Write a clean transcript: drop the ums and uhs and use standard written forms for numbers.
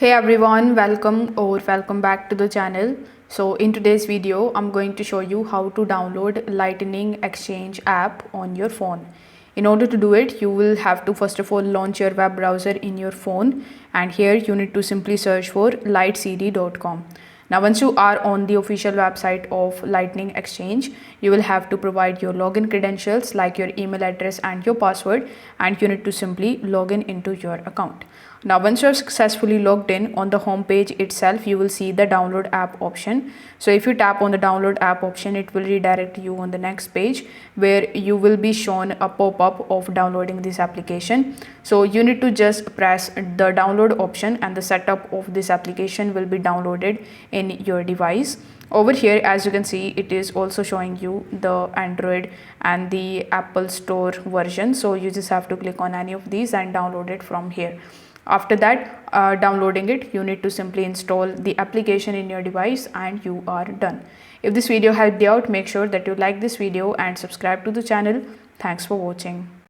Hey everyone, welcome back to the channel. So in today's video, I'm going to show you how to download Lightning Exchange app on your phone. In order to do it, you will have to first of all launch your web browser in your phone, and here you need to simply search for lightcd.com. Now once you are on the official website of Lightning Exchange, you will have to provide your login credentials like your email address and your password, and you need to simply log in into your account. Now once you are successfully logged in, on the home page itself you will see the download app option. So if you tap on the download app option, it will redirect you on the next page where you will be shown a pop-up of downloading this application. So you need to just press the download option and the setup of this application will be downloaded in your device. Over here, as you can see, it is also showing you the Android and the Apple Store version. So you just have to click on any of these and download it from here. After that, downloading it, you need to simply install the application in your device and you are done. If this video helped you out, make sure that you like this video and subscribe to the channel. Thanks for watching.